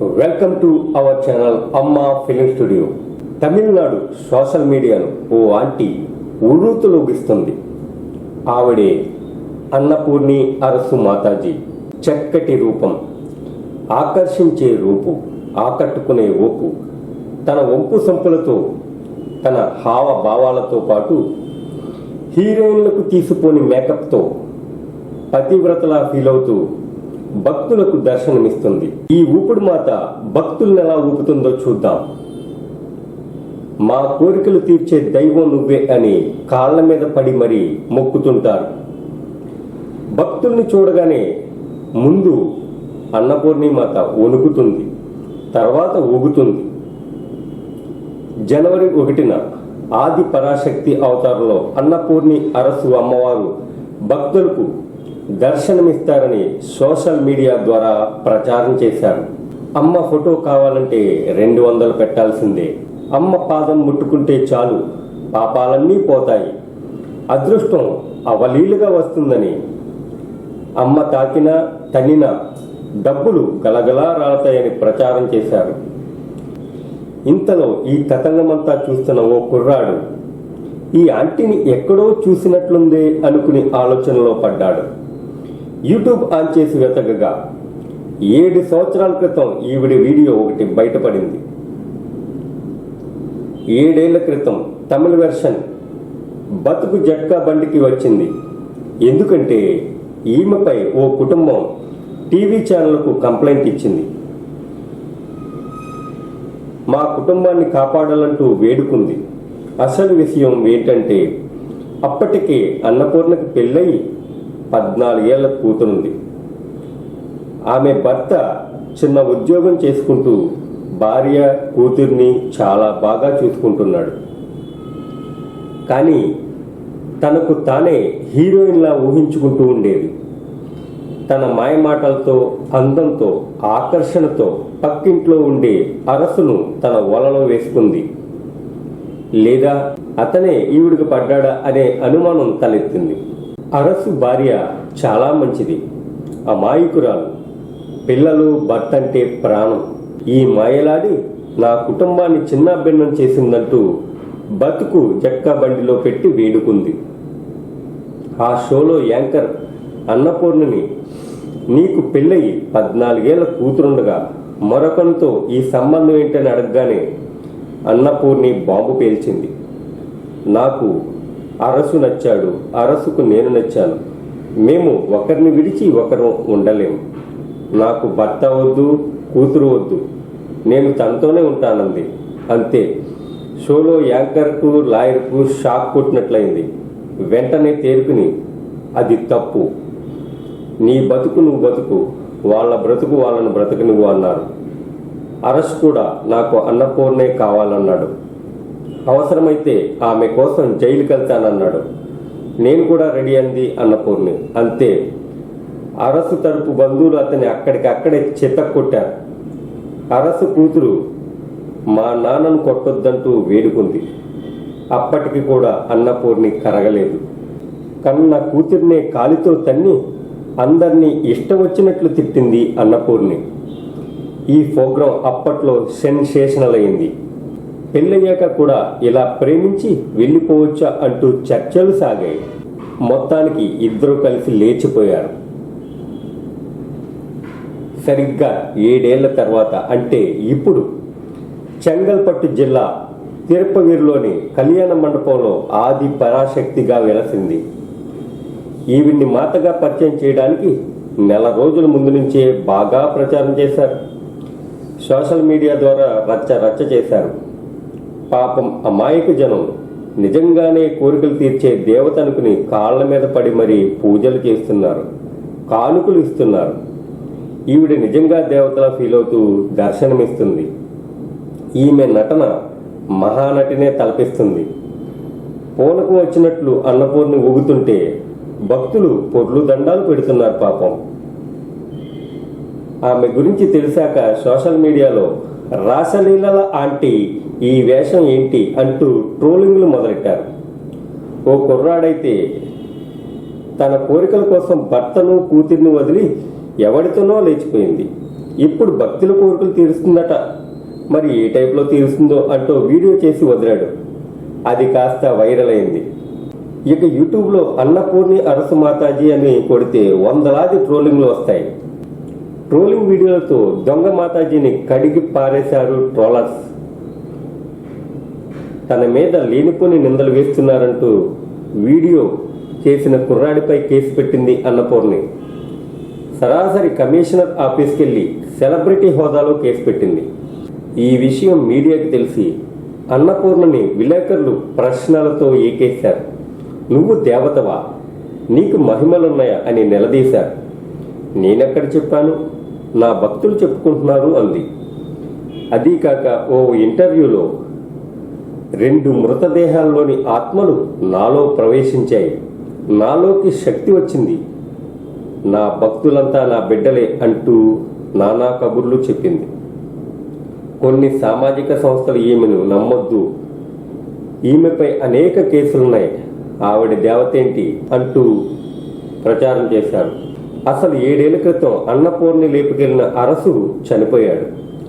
Welcome to our channel అమ్మ film studio. Tamil Nadu social మీడియాను ఓ aunty ఉర్రూతలూగిస్తుంది. ఆవిడే అన్నపూర్ణి అరసు మాతాజీ. చక్కటి రూపం, ఆకర్షించే రూపు, ఆకట్టుకునే ఓపు, తన వంపు సంపులతో, తన హావభావాలతో పాటు హీరోయిన్లకు తీసిపోని మేకప్తో పతివ్రతలా ఫీల్ అవుతూ భక్తులకు దర్శనమిస్తుంది. ఈ ఊపుడు మాత భక్తులను ఎలా ఊపుతుందో చూద్దాం. మా కోరికలు తీర్చే దైవం నువ్వే అని కాళ్ల మీద పడి మరీ మొక్కుతుంటారు. భక్తుల్ని చూడగానే ముందు అన్నపూర్ణి మాత వణుకుతుంది, తర్వాత ఊగుతుంది. జనవరి 1న ఆది పరాశక్తి అవతారంలో అన్నపూర్ణి అరసు అమ్మవారు భక్తులకు దర్శనమిస్తారని సోషల్ మీడియా ద్వారా ప్రచారం చేశారు. అమ్మ ఫోటో కావాలంటే 200 పెట్టాల్సిందే. అమ్మ పాదం ముట్టుకుంటే చాలు, పాపాలన్నీ పోతాయి, అదృష్టం అవలీలుగా వస్తుందని, అమ్మ తాకినా తన్నినా డబ్బులు గలగలా రాలతాయని ప్రచారం చేశారు. ఇంతలో ఈ తతంగమంతా చూస్తున్న ఓ కుర్రాడు ఈ ఆంటీని ఎక్కడో చూసినట్లుందే అనుకుని ఆలోచనలో పడ్డాడు. యూట్యూబ్ ఆన్ చేసి వెతకగా 7 సంవత్సరాల క్రితం ఈవిడ వీడియో ఒకటి బయటపడింది. 7 ఏళ్ల క్రితం తమిళ వెర్షన్ బతుకు జట్కా బండికి వచ్చింది. ఎందుకంటే ఈమెపై ఓ కుటుంబం టీవీ ఛానల్కు కంప్లైంట్ ఇచ్చింది. మా కుటుంబాన్ని కాపాడాలంటూ వేడుకుంది. అసలు విషయం ఏంటంటే అప్పటికే అన్నపూర్ణకి పెళ్ళయి 14 ఏళ్ల కూతురుంది. ఆమె భర్త చిన్న ఉద్యోగం చేసుకుంటూ భార్య కూతుర్ని చాలా బాగా చూసుకుంటున్నాడు. కానీ తనకు తానే హీరోయిన్లా ఊహించుకుంటూ ఉండేది. తన మాయమాటలతో, అందంతో, ఆకర్షణతో పక్కింట్లో ఉండే అరసును తన వలలో వేసుకుంది. లేదా అతనే ఈవిడికి పడ్డాడా అనే అనుమానం తలెత్తింది. అరసు భార్య చాలా మంచిది, అమాయకురాలు, పిల్లలు, భర్త అంటే ప్రాణం. ఈ మాయలాడి నా కుటుంబాన్ని చిన్నాభిన్నం చేసిందంటూ బతుకు జట్కా బండిలో పెట్టి వేడుకుంది. ఆ షోలో యాంకర్ అన్నపూర్ణిని నీకు పెళ్ళయి 14 ఏళ్ల కూతురుండగా మరొకరితో ఈ సంబంధం ఏంటని అడగగానే అన్నపూర్ణి బాంబు పేల్చింది. నాకు అరసు నచ్చాడు, అరసుకు నేను నచ్చాను, మేము ఒకరిని విడిచి ఒకరు ఉండలేము, నాకు భర్త వద్దు, కూతురు వద్దు, నేను తనతోనే ఉంటానంది. అంతే. షోలో యాంకర్కు లాయర్కు షాక్ కొట్టినట్లయింది. వెంటనే తేరుకుని అది తప్పు, నీ బతుకు నువ్వు బతుకు, వాళ్ళ బ్రతుకు వాళ్ళను బ్రతుకు నువ్వు అన్నారు. అరసు కూడా నాకు అన్నపూర్ణే కావాలన్నాడు. అవసరమైతే ఆమె కోసం జైలుకి వెళ్తానన్నాడు. నేను కూడా రెడీ అంది అన్నపూర్ణి. అంతే. అరసు తరపు బంధువులు అతన్ని అక్కడికక్కడే చితక్కొట్టారు. అరసు కూతురు మా నాన్నను కొట్టొద్దంటూ వేడుకుంది. అప్పటికి కూడా అన్నపూర్ణి కరగలేదు. కన్న కూతుర్నే కాలితో తన్ని అందరినీ ఇష్టం వచ్చినట్లు తిట్టింది అన్నపూర్ణి. ఈ ప్రోగ్రాం అప్పట్లో సెన్సేషనల్ అయింది. పెళ్ళయ్యాక కూడా ఇలా ప్రేమించి వెళ్ళిపోవచ్చా అంటూ చర్చలు సాగాయి. మొత్తానికి ఇద్దరు కలిసి లేచిపోయారు. సరిగ్గా 7 ఏళ్ల తర్వాత, అంటే ఇప్పుడు చెంగల్పట్టు జిల్లా తిరుపగిరిలోని కళ్యాణ మండపంలో ఆది పరాశక్తిగా వెలసింది. ఈవిడ్ని మాతగా పరిచయం చేయడానికి నెల రోజుల ముందు నుంచే బాగా ప్రచారం చేశారు. సోషల్ మీడియా ద్వారా రచ్చ చేశారు. పాపం అమాయక జనం నిజంగానే కోరికలు తీర్చే దేవత అనుకుని కాళ్ల మీద పడి మరీ పూజలు చేస్తున్నారు, కానుకలు ఇస్తున్నారు. ఈవిడ నిజంగా దేవతలా ఫీల్ అవుతూ దర్శనమిస్తుంది. ఈమె నటన మహానటినే తలపిస్తుంది. పూనకం వచ్చినట్లు అన్నపూర్ణి ఊగుతుంటే భక్తులు పొర్లు దండాలు పెడుతున్నారు. పాపం. ఆమె గురించి తెలిసాక సోషల్ మీడియాలో రాసలీలల ఆంటీ ఈ వేషం ఏంటి అంటూ ట్రోలింగ్లు మొదలెట్టారు. ఓ కుర్రాడైతే తన కోరికల కోసం భర్తను కూతుర్ని వదిలి ఎవరితోనో లేచిపోయింది. ఇప్పుడు భక్తుల కోరికలు తీరుస్తుందట. మరి ఏ టైప్లో తీరుస్తుందో అంటూ వీడియో చేసి వదిలాడు. అది కాస్త వైరల్ అయింది. ఇక యూట్యూబ్లో అన్నపూర్ణి అరసు మాతాజీ అని కొడితే వందలాది ట్రోలింగ్లు వస్తాయి. ట్రోలింగ్ వీడియోలతో దొంగ మాతాజీని కడిగి పారేశారు ట్రోలర్స్. తన మీద లేనిపోని నిందలు వేస్తున్నారంటూ వీడియో చేసిన కుర్రాడిపై కేసు పెట్టింది అన్నపూర్ణి. సరాసరి కమిషనర్ ఆఫీస్కెళ్లి సెలబ్రిటీ హోదాలో కేసు పెట్టింది. ఈ విషయం మీడియాకి తెలిసి అన్నపూర్ణని విలేకరులు ప్రశ్నలతో ఏకేశారు. నువ్వు దేవతవా, నీకు మహిమలున్నాయా అని నిలదీశారు. నేనెక్కడ చెప్పాను, నా భక్తులు చెప్పుకుంటున్నారు అంది. అదీ కాక ఓ ఇంటర్వ్యూలో 2 మృతదేహాల్లోని ఆత్మలు నాలో ప్రవేశించాయి, నాలోకి శక్తి వచ్చింది, నా భక్తులంతా నా బిడ్డలే అంటూ నానా కబుర్లు చెప్పింది. కొన్ని సామాజిక సంస్థలు ఈమెను నమ్మొద్దు, ఈమెపై అనేక కేసులున్నాయి, ఆవిడ దేవతేంటి అంటూ ప్రచారం చేశారు. అసలు 7 ఏళ్ల క్రితం అన్నపూర్ణి లేపుకెళ్లిన అరసుడు చనిపోయాడు.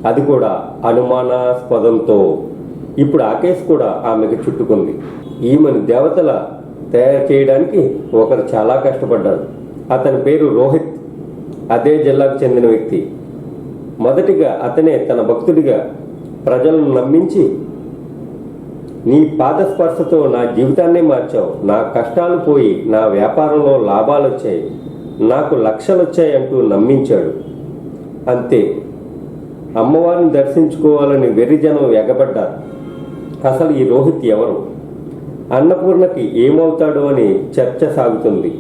అది కూడా అనుమానాస్పదంతో. ఇప్పుడు ఆ కేసు కూడా ఆమెకు చుట్టుకుంది. ఈమెను దేవతల తయారు చేయడానికి ఒకరు చాలా కష్టపడ్డారు. అతని పేరు రోహిత్. అదే జిల్లాకు చెందిన వ్యక్తి. మొదటిగా అతనే తన భక్తుడిగా ప్రజలను నమ్మించి, నీ పాదస్పర్శతో నా జీవితాన్నే మార్చావు, నా కష్టాలు పోయి నా వ్యాపారంలో లాభాలు వచ్చాయి, నాకు లక్షలు వచ్చాయి అంటూ నమ్మించాడు. అంతే, అమ్మవారిని దర్శించుకోవాలని వెర్రిజనం ఎగబడ్డారు. అసలు ఈ రోహిత్ ఎవరు, అన్నపూర్ణకి ఏమవుతాడు అని చర్చ సాగుతుంది.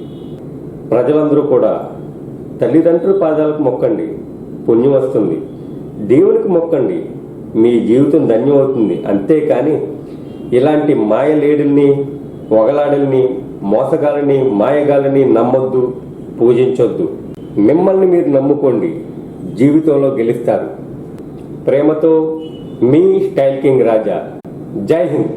ప్రజలందరూ కూడా తల్లిదండ్రుల పాదాలకు మొక్కండి, పుణ్యం వస్తుంది, దేవునికి మొక్కండి, మీ జీవితం ధన్యమవుతుంది. అంతేకాని ఇలాంటి మాయలేడుల్ని, వగలాడల్ని, మోసగాలని, మాయగాలని నమ్మొద్దు, పూజించొద్దు. మిమ్మల్ని మీరు నమ్ముకోండి, జీవితంలో గెలుస్తారు. ప్రేమతో మీ స్టైల్ కింగ్ రాజా. జై హింద్.